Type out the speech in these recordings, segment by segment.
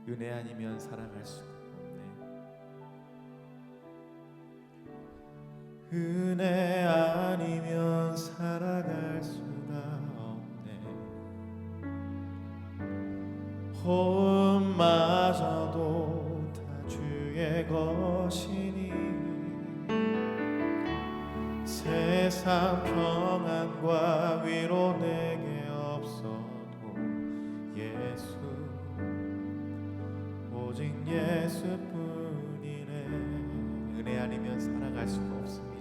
은혜 아니면 살아갈 수가 없네. 은혜 아니면 살아갈 수가 없네. 호흡마저도 다 주의 것이니 세상 평안과 위로 내게 없어도 예수, 오직 예수뿐이네. 은혜 아니면 살아갈 수가 없습니다.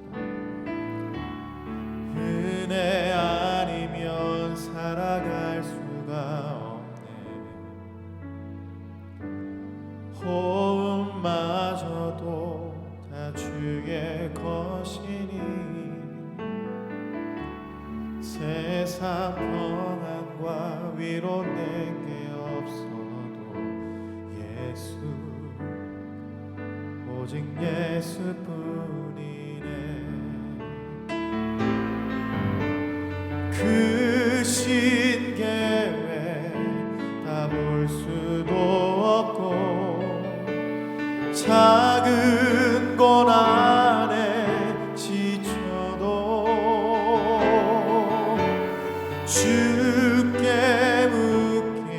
은혜 아니면 살아갈 수가 없네. 호흡마저도 다 주의 것이니 세상 평안과 위로 내게 없어도 예수, 오직 예수뿐이네. 그 신계획 다 볼 수도 없고 작은 고난에 지쳐도 주께 묶인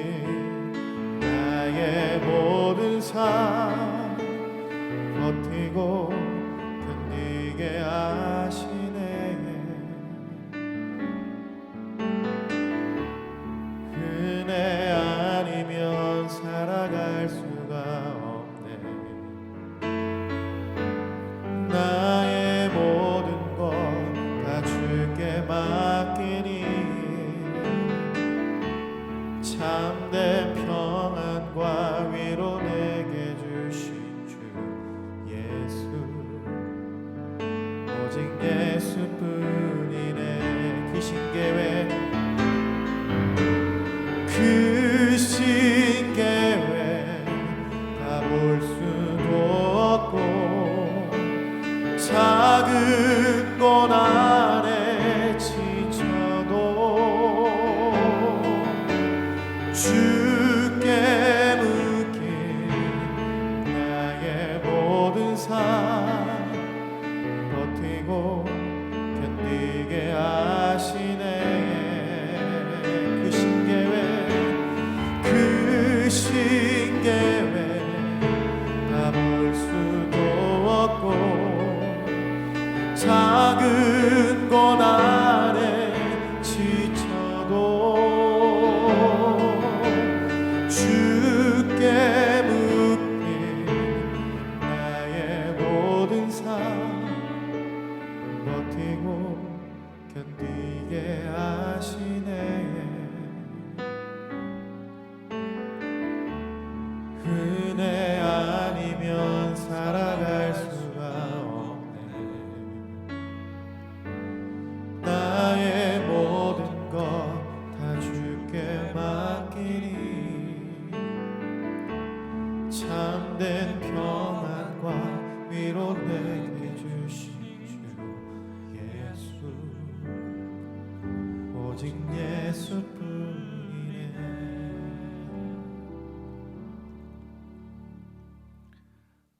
나의 모든 삶 버티고 견디게 하시네. 은혜 아니면 살아갈 수가 없네. 나의 모든 것 다 주께 맡기니 참된 평안과 위로 내게 주신 주 예수, 오직 예수뿐이네. 그 신계획, 그 신계획 다 볼 수도 없고 작은 고난에 지쳐도 주께 묶인 나의 모든 삶 버티고 견디게 하시네. 그 신계획, 그 신계획 다 볼 수도 없고 작은 고난에 지쳐도 주께 묶인 나의 모든 삶 버티고 견디게 하시네. 은혜 아니면 살아갈 수가 없네. 나의 모든 것 다 주께 맡기니 참된 평안과 위로 내게 주신 주 예수, 오직 예수뿐이네.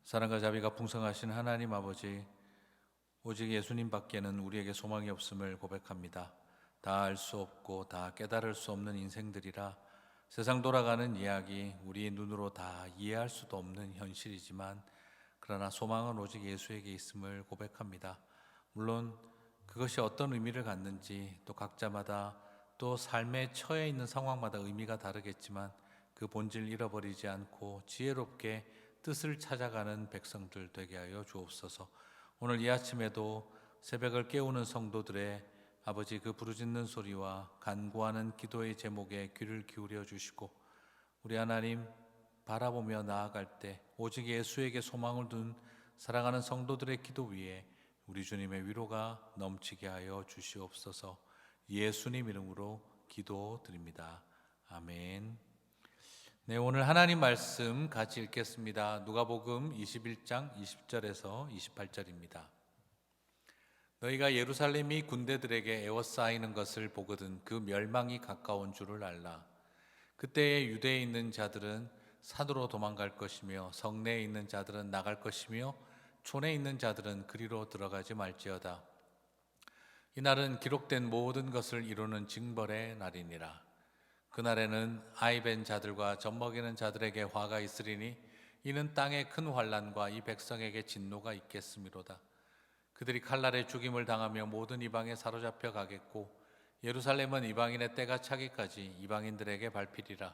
사랑과 자비가 풍성하신 하나님 아버지, 오직 예수님밖에는 우리에게 소망이 없음을 고백합니다. 다 알 수 없고 다 깨달을 수 없는 인생들이라 세상 돌아가는 이야기, 우리의 눈으로 다 이해할 수도 없는 현실이지만 그러나 소망은 오직 예수에게 있음을 고백합니다. 물론 그것이 어떤 의미를 갖는지 또 각자마다 또 삶에 처해 있는 상황마다 의미가 다르겠지만 그 본질을 잃어버리지 않고 지혜롭게 뜻을 찾아가는 백성들 되게 하여 주옵소서. 오늘 이 아침에도 새벽을 깨우는 성도들의 아버지 그 부르짖는 소리와 간구하는 기도의 제목에 귀를 기울여 주시고 우리 하나님 바라보며 나아갈 때 오직 예수에게 소망을 둔 사랑하는 성도들의 기도 위에 우리 주님의 위로가 넘치게 하여 주시옵소서. 예수님 이름으로 기도드립니다. 아멘. 네, 오늘 하나님 말씀 같이 읽겠습니다. 누가복음 21장 20절에서 28절입니다. 너희가 예루살렘이 군대들에게 에워싸이는 것을 보거든 그 멸망이 가까운 줄을 알라. 그때에 유대에 있는 자들은 산으로 도망갈 것이며 성내에 있는 자들은 나갈 것이며 촌에 있는 자들은 그리로 들어가지 말지어다. 이날은 기록된 모든 것을 이루는 징벌의 날이니라. 그날에는 아이벤 자들과 젖먹이는 자들에게 화가 있으리니 이는 땅에 큰 환난과 이 백성에게 진노가 있겠음이로다. 그들이 칼날에 죽임을 당하며 모든 이방에 사로잡혀 가겠고 예루살렘은 이방인의 때가 차기까지 이방인들에게 밟히리라.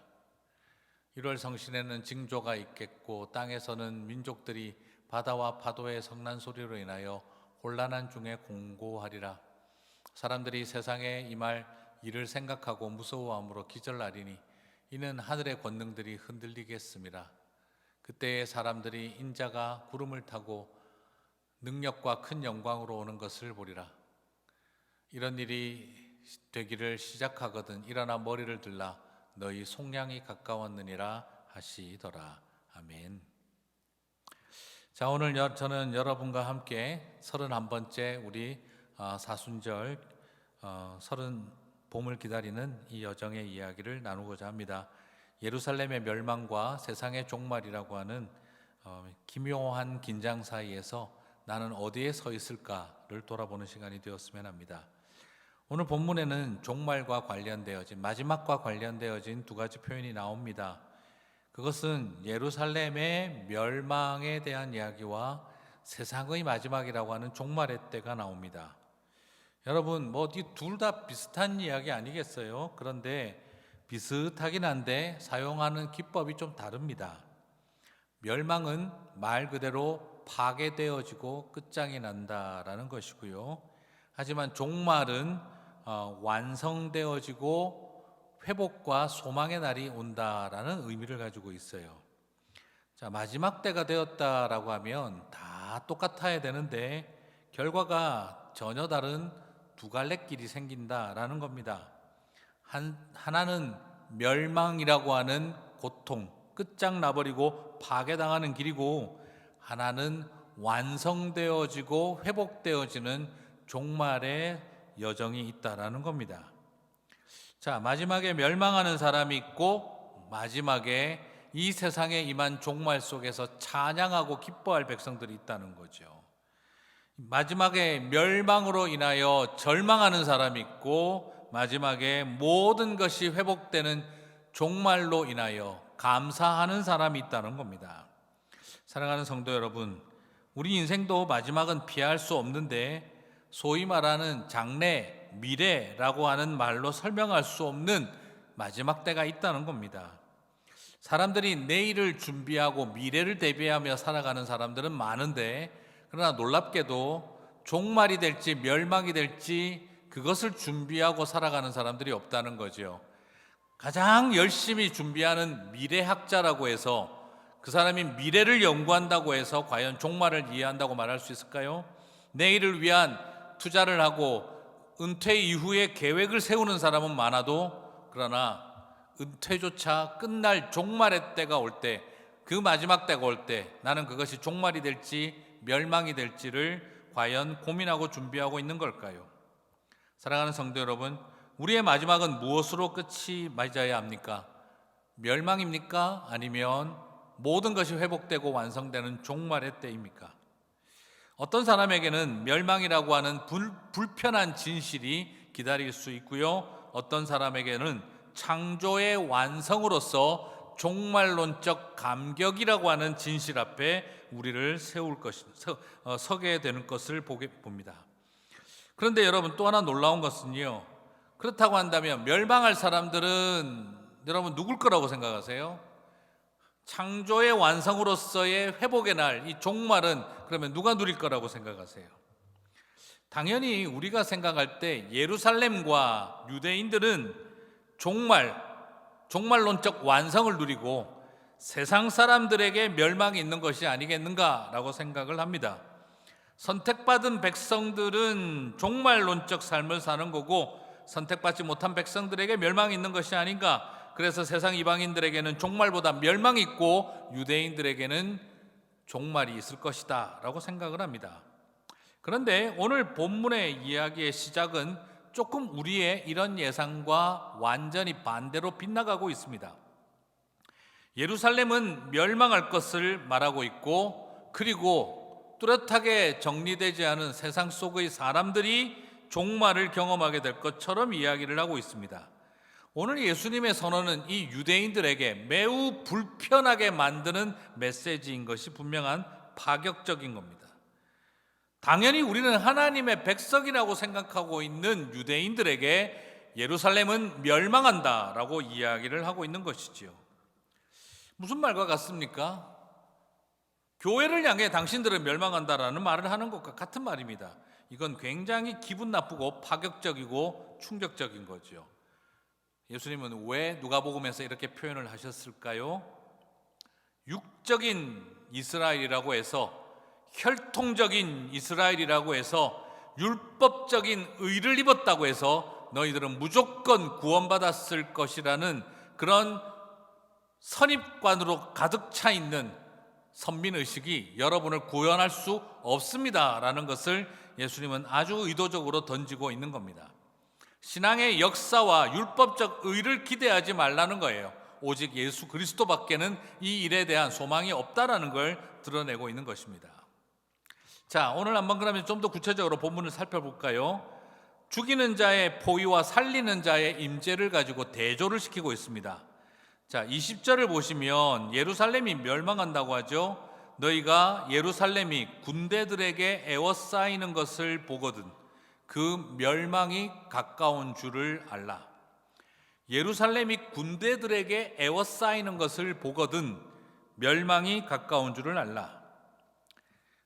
1월 성신에는 징조가 있겠고 땅에서는 민족들이 바다와 파도의 성난 소리로 인하여 혼란한 중에 공고하리라. 사람들이 세상에 임할 일을 생각하고 무서워함으로 기절하리니 이는 하늘의 권능들이 흔들리겠음이라. 그때에 사람들이 인자가 구름을 타고 능력과 큰 영광으로 오는 것을 보리라. 이런 일이 되기를 시작하거든 일어나 머리를 들라 너희 속량이 가까웠느니라 하시더라. 아멘. 자, 오늘 저는 여러분과 함께 31번째 우리 사순절 봄을 기다리는 이 여정의 이야기를 나누고자 합니다. 예루살렘의 멸망과 세상의 종말이라고 하는 기묘한 긴장 사이에서 나는 어디에 서 있을까를 돌아보는 시간이 되었으면 합니다. 오늘 본문에는 종말과 관련되어진, 마지막과 관련되어진 두 가지 표현이 나옵니다. 그것은 예루살렘의 멸망에 대한 이야기와 세상의 마지막이라고 하는 종말의 때가 나옵니다. 여러분, 이 둘 다 비슷한 이야기 아니겠어요? 그런데 비슷하긴 한데 사용하는 기법이 좀 다릅니다. 멸망은 말 그대로 파괴되어지고 끝장이 난다라는 것이고요. 하지만 종말은 완성되어지고 회복과 소망의 날이 온다라는 의미를 가지고 있어요. 자, 마지막 때가 되었다라고 하면 다 똑같아야 되는데 결과가 전혀 다른 두 갈래 길이 생긴다라는 겁니다. 하나는 멸망이라고 하는 고통, 끝장나버리고 파괴당하는 길이고, 하나는 완성되어지고 회복되어지는 종말의 여정이 있다라는 겁니다. 자, 마지막에 멸망하는 사람이 있고 마지막에 이 세상에 임한 종말 속에서 찬양하고 기뻐할 백성들이 있다는 거죠. 마지막에 멸망으로 인하여 절망하는 사람이 있고 마지막에 모든 것이 회복되는 종말로 인하여 감사하는 사람이 있다는 겁니다. 사랑하는 성도 여러분, 우리 인생도 마지막은 피할 수 없는데 소위 말하는 장래, 미래라고 하는 말로 설명할 수 없는 마지막 때가 있다는 겁니다. 사람들이 내일을 준비하고 미래를 대비하며 살아가는 사람들은 많은데, 그러나 놀랍게도 종말이 될지 멸망이 될지 그것을 준비하고 살아가는 사람들이 없다는 거죠. 가장 열심히 준비하는 미래학자라고 해서 그 사람이 미래를 연구한다고 해서 과연 종말을 이해한다고 말할 수 있을까요? 내일을 위한 투자를 하고 은퇴 이후에 계획을 세우는 사람은 많아도, 그러나 은퇴조차 끝날 종말의 때가 올 때, 그 마지막 때가 올 때 나는 그것이 종말이 될지 멸망이 될지를 과연 고민하고 준비하고 있는 걸까요? 사랑하는 성도 여러분, 우리의 마지막은 무엇으로 끝이 맺어야 합니까? 멸망입니까? 아니면 모든 것이 회복되고 완성되는 종말의 때입니까? 어떤 사람에게는 멸망이라고 하는 불편한 진실이 기다릴 수 있고요, 어떤 사람에게는 창조의 완성으로서 종말론적 감격이라고 하는 진실 앞에 우리를 서게 되는 것을 봅니다. 그런데 여러분, 또 하나 놀라운 것은요, 그렇다고 한다면 멸망할 사람들은 여러분 누굴 거라고 생각하세요? 창조의 완성으로서의 회복의 날, 이 종말은 그러면 누가 누릴 거라고 생각하세요? 당연히 우리가 생각할 때 예루살렘과 유대인들은 종말론적 완성을 누리고 세상 사람들에게 멸망이 있는 것이 아니겠는가라고 생각을 합니다. 선택받은 백성들은 종말론적 삶을 사는 거고 선택받지 못한 백성들에게 멸망이 있는 것이 아닌가. 그래서 세상 이방인들에게는 종말보다 멸망이 있고 유대인들에게는 종말이 있을 것이다 라고 생각을 합니다. 그런데 오늘 본문의 이야기의 시작은 조금 우리의 이런 예상과 완전히 반대로 빗나가고 있습니다. 예루살렘은 멸망할 것을 말하고 있고, 그리고 뚜렷하게 정리되지 않은 세상 속의 사람들이 종말을 경험하게 될 것처럼 이야기를 하고 있습니다. 오늘 예수님의 선언은 이 유대인들에게 매우 불편하게 만드는 메시지인 것이 분명한 파격적인 겁니다. 당연히 우리는 하나님의 백성이라고 생각하고 있는 유대인들에게 예루살렘은 멸망한다라고 이야기를 하고 있는 것이지요. 무슨 말과 같습니까? 교회를 향해 당신들은 멸망한다라는 말을 하는 것과 같은 말입니다. 이건 굉장히 기분 나쁘고 파격적이고 충격적인 거죠. 예수님은 왜 누가복음에서 이렇게 표현을 하셨을까요? 육적인 이스라엘이라고 해서, 혈통적인 이스라엘이라고 해서, 율법적인 의를 입었다고 해서 너희들은 무조건 구원받았을 것이라는 그런 선입관으로 가득 차 있는 선민의식이 여러분을 구원할 수 없습니다라는 것을 예수님은 아주 의도적으로 던지고 있는 겁니다. 신앙의 역사와 율법적 의를 기대하지 말라는 거예요. 오직 예수 그리스도밖에는 이 일에 대한 소망이 없다라는 걸 드러내고 있는 것입니다. 자, 오늘 한번 그러면 좀 더 구체적으로 본문을 살펴볼까요? 죽이는 자의 포위와 살리는 자의 임재를 가지고 대조를 시키고 있습니다. 자, 20절을 보시면 예루살렘이 멸망한다고 하죠. 너희가 예루살렘이 군대들에게 에워싸이는 것을 보거든 그 멸망이 가까운 줄을 알라. 예루살렘이 군대들에게 에워싸이는 것을 보거든 멸망이 가까운 줄을 알라.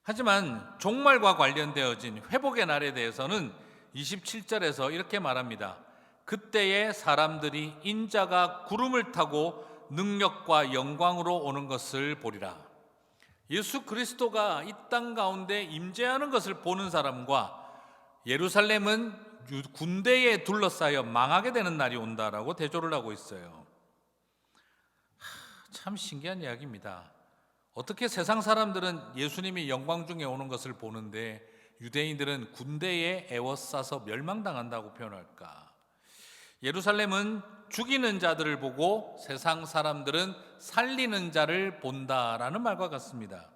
하지만 종말과 관련되어진 회복의 날에 대해서는 27절에서 이렇게 말합니다. 그때에 사람들이 인자가 구름을 타고 능력과 영광으로 오는 것을 보리라. 예수 그리스도가 이 땅 가운데 임재하는 것을 보는 사람과 예루살렘은 군대에 둘러싸여 망하게 되는 날이 온다라고 대조를 하고 있어요. 참 신기한 이야기입니다. 어떻게 세상 사람들은 예수님이 영광 중에 오는 것을 보는데 유대인들은 군대에 에워싸서 멸망당한다고 표현할까? 예루살렘은 죽이는 자들을 보고 세상 사람들은 살리는 자를 본다라는 말과 같습니다.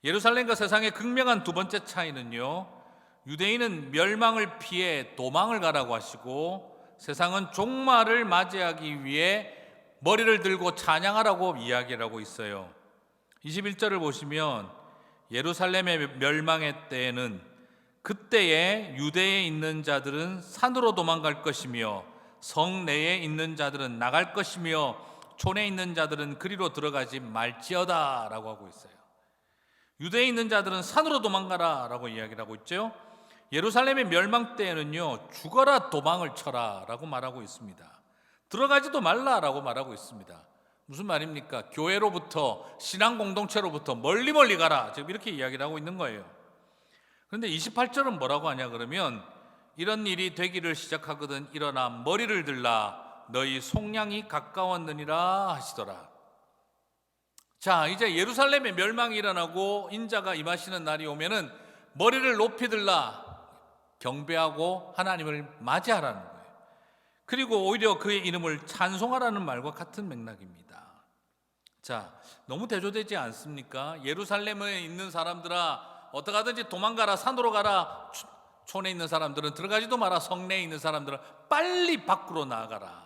예루살렘과 세상의 극명한 두 번째 차이는요, 유대인은 멸망을 피해 도망을 가라고 하시고 세상은 종말을 맞이하기 위해 머리를 들고 찬양하라고 이야기를 하고 있어요. 21절을 보시면 예루살렘의 멸망의 때에는 그때에 유대에 있는 자들은 산으로 도망갈 것이며 성 내에 있는 자들은 나갈 것이며 촌에 있는 자들은 그리로 들어가지 말지어다 라고 하고 있어요. 유대에 있는 자들은 산으로 도망가라 라고 이야기를 하고 있죠. 예루살렘의 멸망 때에는요, 죽어라 도망을 쳐라 라고 말하고 있습니다. 들어가지도 말라라고 말하고 있습니다. 무슨 말입니까? 교회로부터, 신앙 공동체로부터 멀리 가라, 지금 이렇게 이야기를 하고 있는 거예요. 그런데 28절은 뭐라고 하냐 그러면 이런 일이 되기를 시작하거든 일어나 머리를 들라 너희 속량이 가까웠느니라 하시더라. 자, 이제 예루살렘의 멸망이 일어나고 인자가 임하시는 날이 오면은 머리를 높이 들라 경배하고 하나님을 맞이하라는 거예요. 그리고 오히려 그의 이름을 찬송하라는 말과 같은 맥락입니다. 자, 너무 대조되지 않습니까? 예루살렘에 있는 사람들아 어떻게 하든지 도망가라, 산으로 가라. 촌에 있는 사람들은 들어가지도 마라. 성내에 있는 사람들은 빨리 밖으로 나아가라.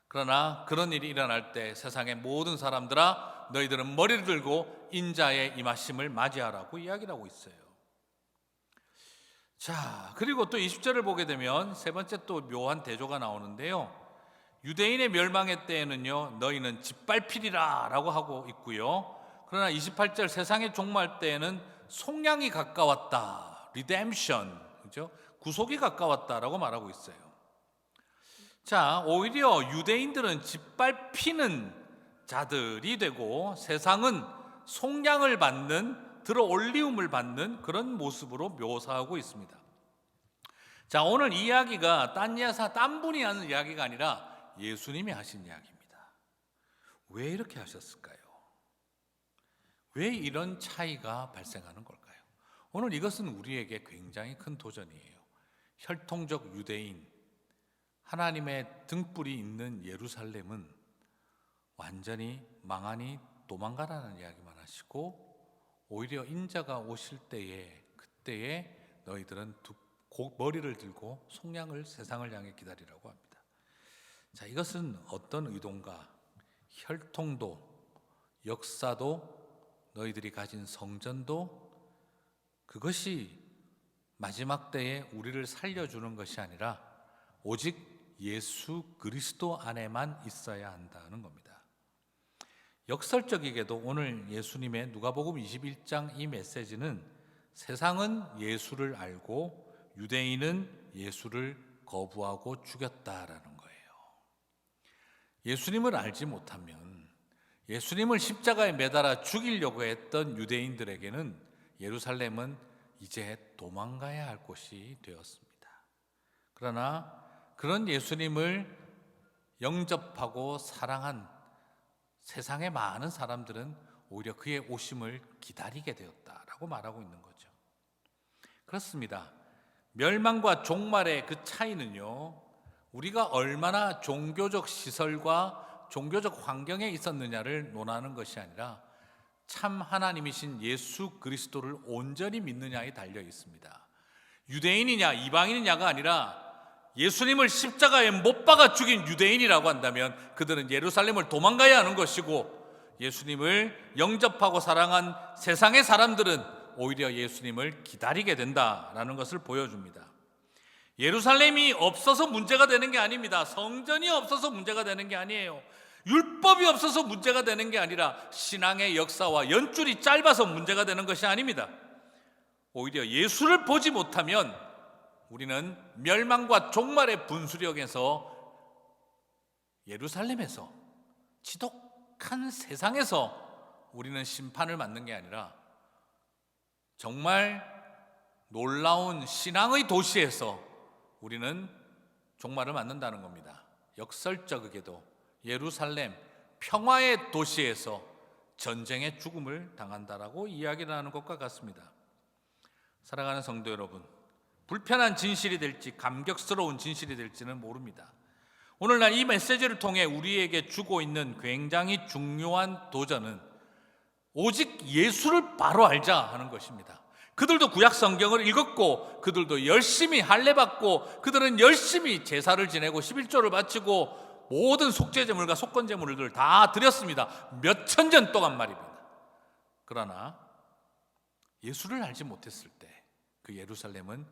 그러나 그런 일이 일어날 때 세상의 모든 사람들아 너희들은 머리를 들고 인자의 임하심을 맞이하라고 이야기를 하고 있어요. 자, 그리고 또 20절을 보게 되면 세 번째 또 묘한 대조가 나오는데요, 유대인의 멸망의 때에는요 너희는 짓밟히리라 라고 하고 있고요, 그러나 28절 세상의 종말 때에는 속량이 가까웠다, 리뎀션, 그죠? 구속이 가까웠다라고 말하고 있어요. 자, 오히려 유대인들은 짓밟히는 자들이 되고 세상은 속량을 받는, 들어 올리움을 받는 그런 모습으로 묘사하고 있습니다. 자, 오늘 이야기가 딴 분이 하는 이야기가 아니라 예수님이 하신 이야기입니다. 왜 이렇게 하셨을까요? 왜 이런 차이가 발생하는 걸까요? 오늘 이것은 우리에게 굉장히 큰 도전이에요. 혈통적 유대인, 하나님의 등불이 있는 예루살렘은 완전히 망하니 도망가라는 이야기만 하시고, 오히려 인자가 오실 때에 그때에 너희들은 머리를 들고 속량을 세상을 향해 기다리라고 합니다. 자, 이것은 어떤 의도인가? 혈통도 역사도 너희들이 가진 성전도 그것이 마지막 때에 우리를 살려주는 것이 아니라 오직 예수 그리스도 안에만 있어야 한다는 겁니다. 역설적이게도 오늘 예수님의 누가복음 21장 이 메시지는 세상은 예수를 알고 유대인은 예수를 거부하고 죽였다라는 거예요. 예수님을 알지 못하면 예수님을 십자가에 매달아 죽이려고 했던 유대인들에게는 예루살렘은 이제 도망가야 할 곳이 되었습니다. 그러나 그런 예수님을 영접하고 사랑한 세상의 많은 사람들은 오히려 그의 오심을 기다리게 되었다라고 말하고 있는 거죠. 그렇습니다. 멸망과 종말의 그 차이는요, 우리가 얼마나 종교적 시설과 종교적 환경에 있었느냐를 논하는 것이 아니라 참 하나님이신 예수 그리스도를 온전히 믿느냐에 달려 있습니다. 유대인이냐 이방인이냐가 아니라 예수님을 십자가에 못 박아 죽인 유대인이라고 한다면 그들은 예루살렘을 도망가야 하는 것이고, 예수님을 영접하고 사랑한 세상의 사람들은 오히려 예수님을 기다리게 된다라는 것을 보여줍니다. 예루살렘이 없어서 문제가 되는 게 아닙니다. 성전이 없어서 문제가 되는 게 아니에요. 율법이 없어서 문제가 되는 게 아니라 신앙의 역사와 연줄이 짧아서 문제가 되는 것이 아닙니다. 오히려 예수를 보지 못하면 우리는 멸망과 종말의 분수령에서, 예루살렘에서, 지독한 세상에서 우리는 심판을 받는 게 아니라 정말 놀라운 신앙의 도시에서 우리는 종말을 맞는다는 겁니다. 역설적이게도 예루살렘 평화의 도시에서 전쟁의 죽음을 당한다라고 이야기를 하는 것과 같습니다. 사랑하는 성도 여러분, 불편한 진실이 될지 감격스러운 진실이 될지는 모릅니다. 오늘날 이 메시지를 통해 우리에게 주고 있는 굉장히 중요한 도전은 오직 예수를 바로 알자 하는 것입니다. 그들도 구약 성경을 읽었고, 그들도 열심히 할례받고, 그들은 열심히 제사를 지내고 11조를 바치고 모든 속죄제물과 속건제물을 다 드렸습니다. 몇 천년 동안 말입니다. 그러나 예수를 알지 못했을 때 그 예루살렘은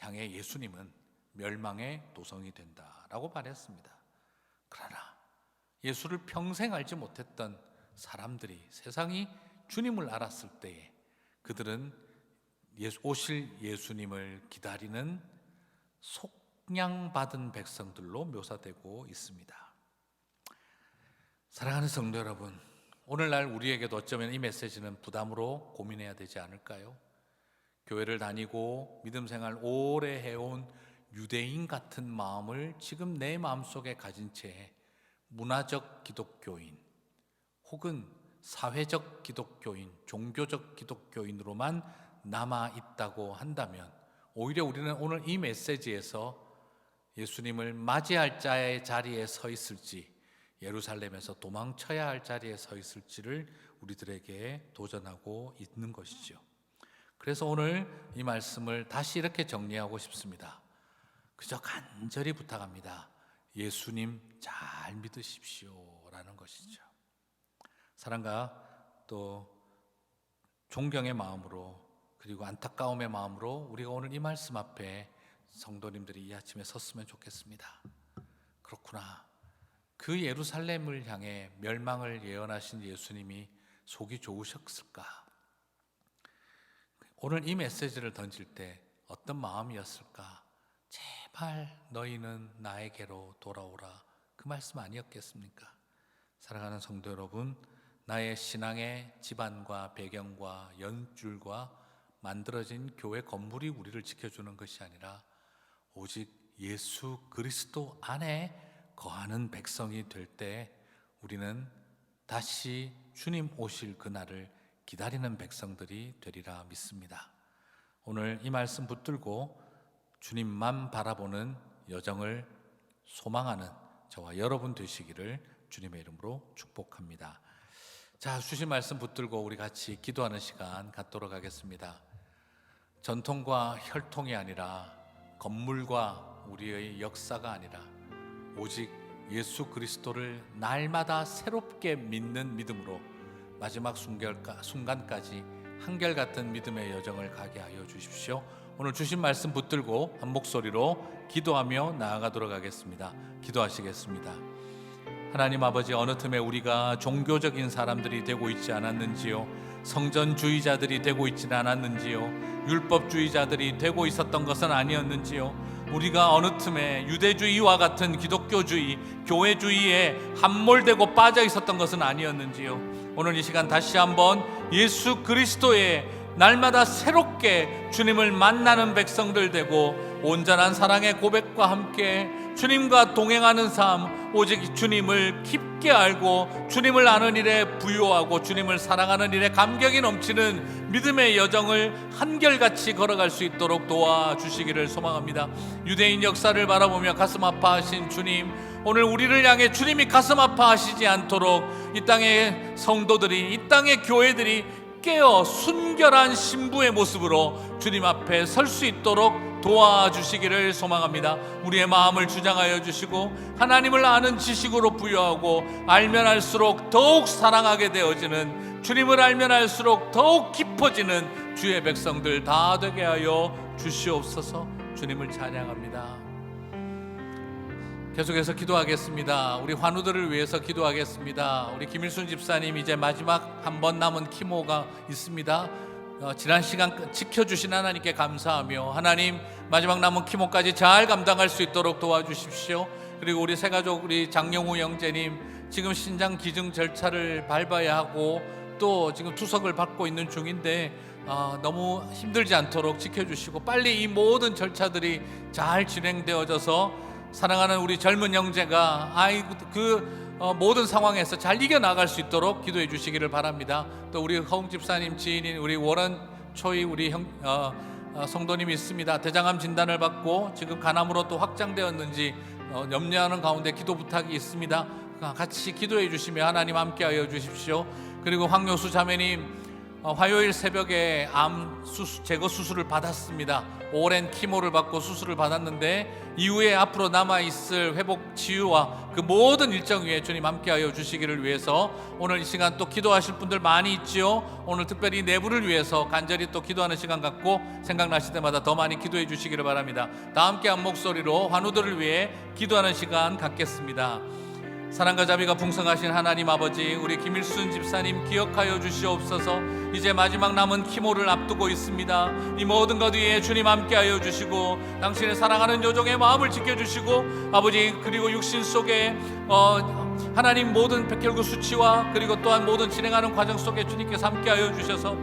향해 예수님은 멸망의 도성이 된다라고 말했습니다. 그러나 예수를 평생 알지 못했던 사람들이, 세상이 주님을 알았을 때에 그들은 오실 예수님을 기다리는 속량받은 백성들로 묘사되고 있습니다. 사랑하는 성도 여러분, 오늘날 우리에게도 어쩌면 이 메시지는 부담으로 고민해야 되지 않을까요? 교회를 다니고 믿음 생활 오래 해온 유대인 같은 마음을 지금 내 마음속에 가진 채 문화적 기독교인 혹은 사회적 기독교인, 종교적 기독교인으로만 남아있다고 한다면 오히려 우리는 오늘 이 메시지에서 예수님을 맞이할 자의 자리에 서 있을지, 예루살렘에서 도망쳐야 할 자리에 서 있을지를 우리들에게 도전하고 있는 것이죠. 그래서 오늘 이 말씀을 다시 이렇게 정리하고 싶습니다. 그저 간절히 부탁합니다. 예수님 잘 믿으십시오 라는 것이죠. 사랑과 또 존경의 마음으로, 그리고 안타까움의 마음으로 우리가 오늘 이 말씀 앞에 성도님들이 이 아침에 섰으면 좋겠습니다. 그렇구나, 그 예루살렘을 향해 멸망을 예언하신 예수님이 속이 좋으셨을까? 오늘 이 메시지를 던질 때 어떤 마음이었을까? 제발 너희는 나에게로 돌아오라, 그 말씀 아니었겠습니까? 사랑하는 성도 여러분, 나의 신앙의 집안과 배경과 연줄과 만들어진 교회 건물이 우리를 지켜주는 것이 아니라 오직 예수 그리스도 안에 거하는 백성이 될 때 우리는 다시 주님 오실 그날을 기다리는 백성들이 되리라 믿습니다. 오늘 이 말씀 붙들고 주님만 바라보는 여정을 소망하는 저와 여러분 되시기를 주님의 이름으로 축복합니다. 자, 주신 말씀 붙들고 우리 같이 기도하는 시간 갖도록 하겠습니다. 전통과 혈통이 아니라 건물과 우리의 역사가 아니라 오직 예수 그리스도를 날마다 새롭게 믿는 믿음으로 마지막 순간까지 한결같은 믿음의 여정을 가게 하여 주십시오. 오늘 주신 말씀 붙들고 한 목소리로 기도하며 나아가도록 하겠습니다. 기도하시겠습니다. 하나님 아버지, 어느 틈에 우리가 종교적인 사람들이 되고 있지 않았는지요, 성전주의자들이 되고 있지는 않았는지요, 율법주의자들이 되고 있었던 것은 아니었는지요, 우리가 어느 틈에 유대주의와 같은 기독교주의, 교회주의에 함몰되고 빠져 있었던 것은 아니었는지요. 오늘 이 시간 다시 한번 예수 그리스도의 날마다 새롭게 주님을 만나는 백성들 되고 온전한 사랑의 고백과 함께 주님과 동행하는 삶, 오직 주님을 깊게 알고 주님을 아는 일에 부요하고 주님을 사랑하는 일에 감격이 넘치는 믿음의 여정을 한결같이 걸어갈 수 있도록 도와주시기를 소망합니다. 유대인 역사를 바라보며 가슴 아파하신 주님, 오늘 우리를 향해 주님이 가슴 아파하시지 않도록 이 땅의 성도들이, 이 땅의 교회들이 깨어 순결한 신부의 모습으로 주님 앞에 설 수 있도록 도와주시기를 소망합니다. 우리의 마음을 주장하여 주시고 하나님을 아는 지식으로 부여하고 알면 알수록 더욱 사랑하게 되어지는, 주님을 알면 알수록 더욱 깊어지는 주의 백성들 다 되게 하여 주시옵소서. 주님을 찬양합니다. 계속해서 기도하겠습니다. 우리 환우들을 위해서 기도하겠습니다. 우리 김일순 집사님 이제 마지막 한 번 남은 키모가 있습니다. 지난 시간 지켜주신 하나님께 감사하며 하나님 마지막 남은 키모까지 잘 감당할 수 있도록 도와주십시오. 그리고 우리 새가족 우리 장영우 형제님 지금 신장 기증 절차를 밟아야 하고 또 지금 투석을 받고 있는 중인데 너무 힘들지 않도록 지켜주시고 빨리 이 모든 절차들이 잘 진행되어져서 사랑하는 우리 젊은 형제가 모든 상황에서 잘 이겨나갈 수 있도록 기도해 주시기를 바랍니다. 또 우리 허웅 집사님 지인인 우리 워런 초이 우리 성도님이 있습니다. 대장암 진단을 받고 지금 간암으로 또 확장되었는지 염려하는 가운데 기도 부탁이 있습니다. 같이 기도해 주시며 하나님 함께하여 주십시오. 그리고 황효수 자매님 화요일 새벽에 암 제거 수술을 받았습니다. 오랜 키모를 받고 수술을 받았는데 이후에 앞으로 남아있을 회복 치유와 그 모든 일정 위에 주님 함께하여 주시기를 위해서 오늘 이 시간 또 기도하실 분들 많이 있지요. 오늘 특별히 내부를 위해서 간절히 또 기도하는 시간 갖고 생각나실 때마다 더 많이 기도해 주시기를 바랍니다. 다 함께 한 목소리로 환우들을 위해 기도하는 시간 갖겠습니다. 사랑과 자비가 풍성하신 하나님 아버지, 우리 김일순 집사님 기억하여 주시옵소서. 이제 마지막 남은 키모를 앞두고 있습니다. 이 모든 것 위에 주님 함께하여 주시고 당신의 사랑하는 요정의 마음을 지켜주시고 아버지, 그리고 육신 속에 하나님 모든 백혈구 수치와 그리고 또한 모든 진행하는 과정 속에 주님께서 함께하여 주셔서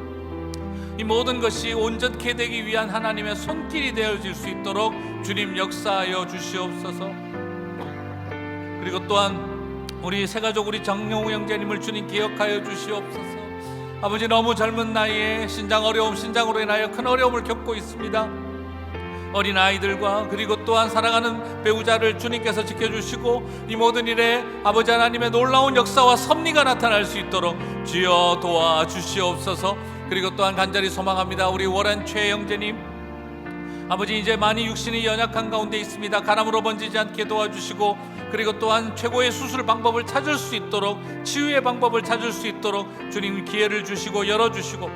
이 모든 것이 온전케 되기 위한 하나님의 손길이 되어질 수 있도록 주님 역사하여 주시옵소서. 그리고 또한 우리 새가족 우리 정용우 형제님을 주님 기억하여 주시옵소서. 아버지, 너무 젊은 나이에 신장으로 인하여 큰 어려움을 겪고 있습니다. 어린 아이들과 그리고 또한 사랑하는 배우자를 주님께서 지켜주시고 이 모든 일에 아버지 하나님의 놀라운 역사와 섭리가 나타날 수 있도록 주여 도와주시옵소서. 그리고 또한 간절히 소망합니다. 우리 워런 최 형제님 아버지, 이제 많이 육신이 연약한 가운데 있습니다. 가람으로 번지지 않게 도와주시고 그리고 또한 최고의 수술 방법을 찾을 수 있도록, 치유의 방법을 찾을 수 있도록 주님 기회를 주시고 열어주시고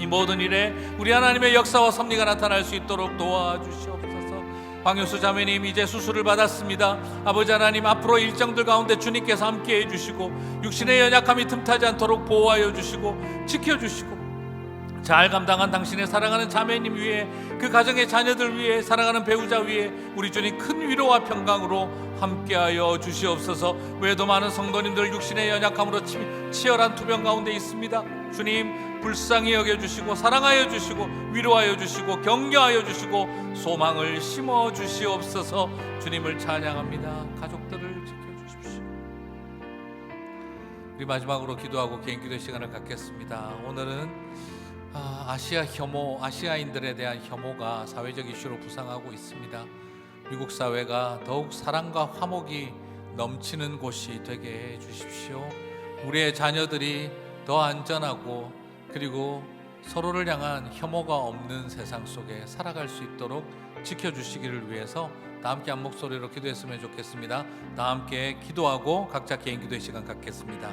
이 모든 일에 우리 하나님의 역사와 섭리가 나타날 수 있도록 도와주시옵소서. 황효수 자매님 이제 수술을 받았습니다. 아버지 하나님, 앞으로 일정들 가운데 주님께서 함께 해주시고 육신의 연약함이 틈타지 않도록 보호하여 주시고 지켜주시고 잘 감당한 당신의 사랑하는 자매님 위에, 그 가정의 자녀들 위에, 사랑하는 배우자 위에 우리 주님 큰 위로와 평강으로 함께하여 주시옵소서. 외에도 많은 성도님들 육신의 연약함으로 치열한 투병 가운데 있습니다. 주님 불쌍히 여겨주시고 사랑하여 주시고 위로하여 주시고 격려하여 주시고 소망을 심어 주시옵소서. 주님을 찬양합니다. 가족들을 지켜주십시오. 우리 마지막으로 기도하고 개인 기도 시간을 갖겠습니다. 오늘은 아시아인들에 대한 혐오가 사회적 이슈로 부상하고 있습니다. 미국 사회가 더욱 사랑과 화목이 넘치는 곳이 되게 해 주십시오. 우리의 자녀들이 더 안전하고 그리고 서로를 향한 혐오가 없는 세상 속에 살아갈 수 있도록 지켜주시기를 위해서 다 함께 한 목소리로 기도했으면 좋겠습니다. 다 함께 기도하고 각자 개인 기도의 시간 갖겠습니다.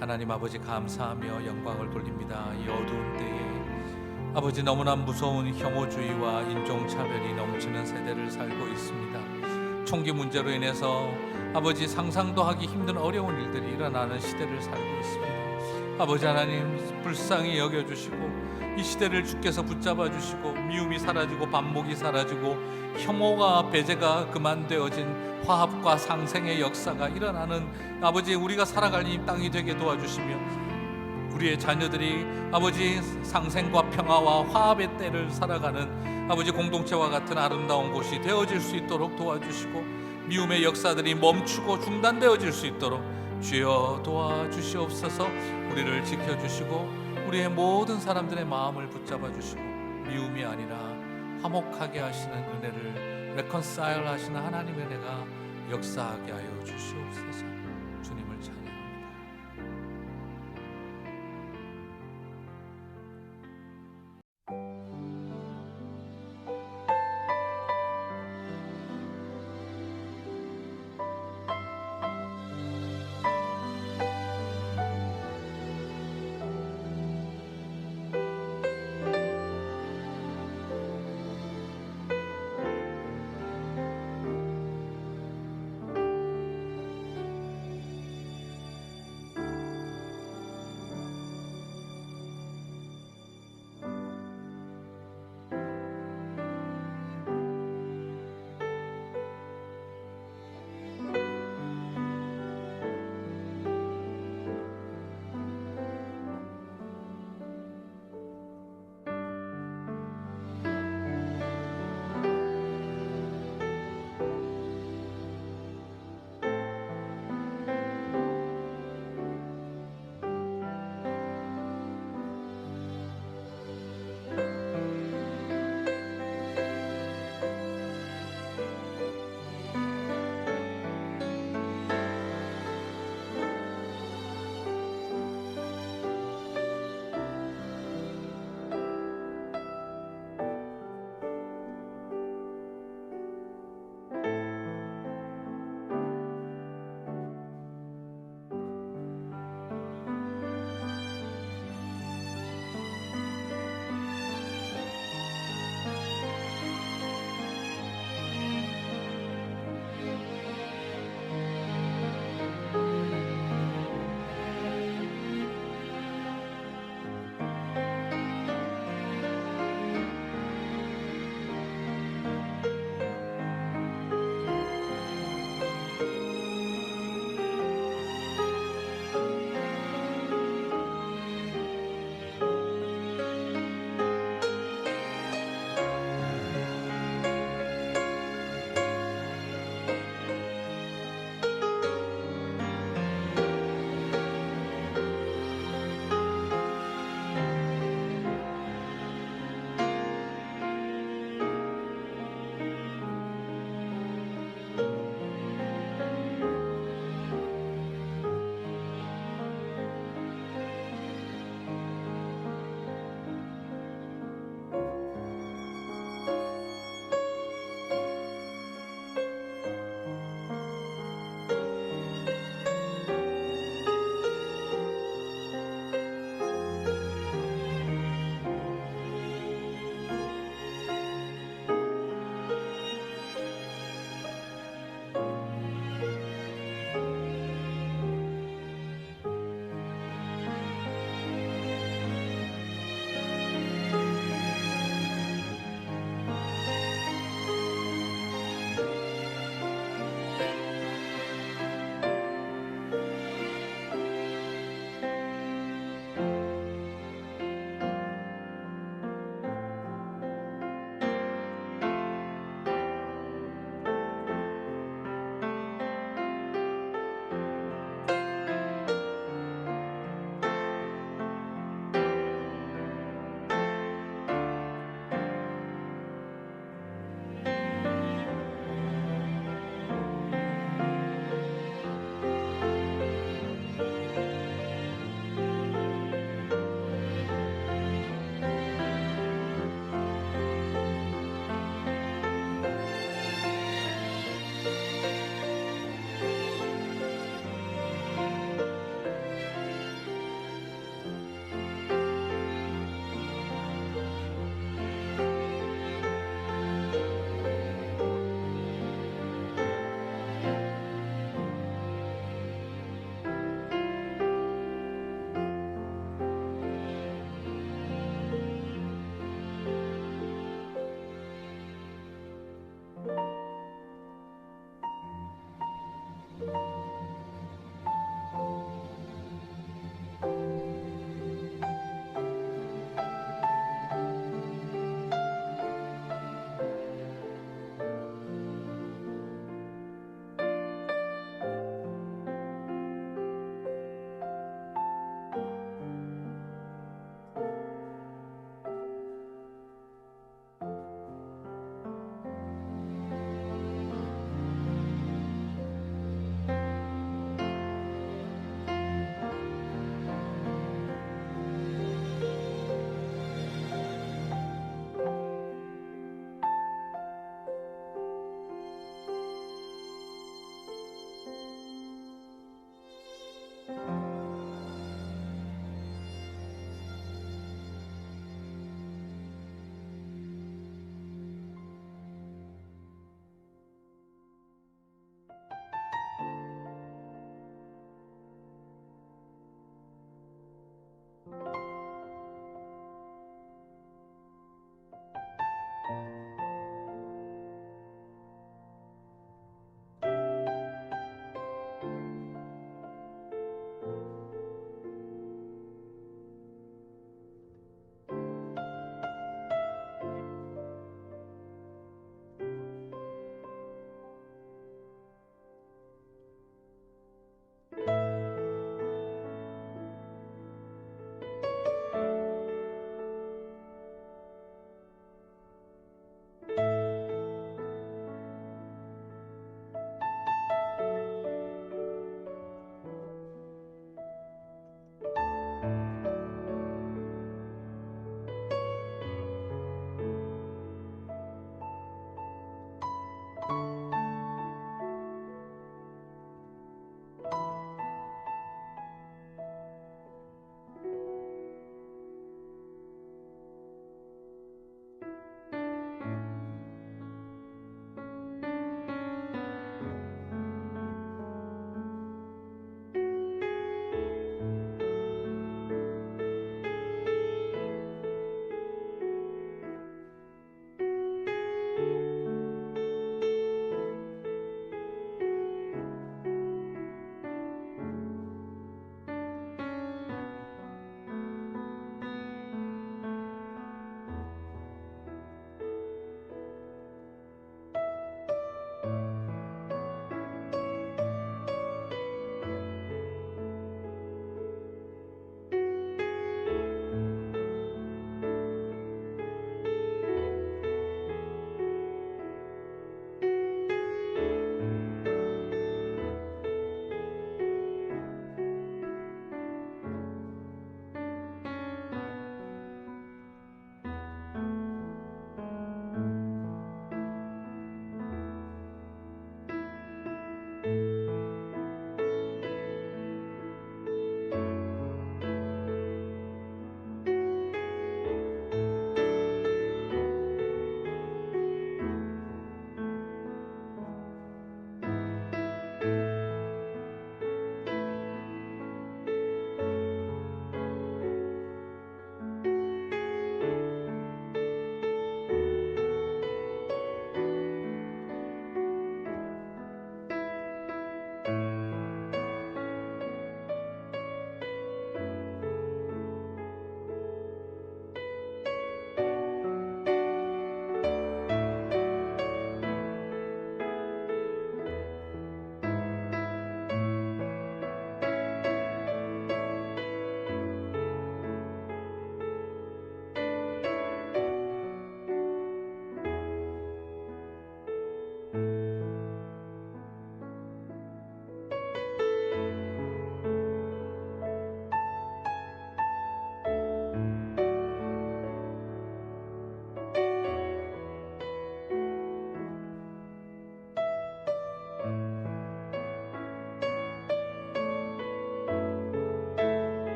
하나님 아버지, 감사하며 영광을 돌립니다. 이 어두운 때에 아버지, 너무나 무서운 혐오주의와 인종차별이 넘치는 세대를 살고 있습니다. 총기 문제로 인해서 아버지, 상상도 하기 힘든 어려운 일들이 일어나는 시대를 살고 있습니다. 아버지 하나님, 불쌍히 여겨주시고 이 시대를 주께서 붙잡아 주시고 미움이 사라지고 반목이 사라지고 혐오가 배제가 그만되어진 화합과 상생의 역사가 일어나는 아버지, 우리가 살아갈 이 땅이 되게 도와주시며 우리의 자녀들이 아버지, 상생과 평화와 화합의 때를 살아가는 아버지, 공동체와 같은 아름다운 곳이 되어질 수 있도록 도와주시고 미움의 역사들이 멈추고 중단되어질 수 있도록 주여 도와주시옵소서. 우리를 지켜주시고 우리의 모든 사람들의 마음을 붙잡아 주시고 미움이 아니라 화목하게 하시는 은혜를, 레컨사일 하시는 하나님의 은혜가 역사하게 하여 주시옵소서. 주님을 찬양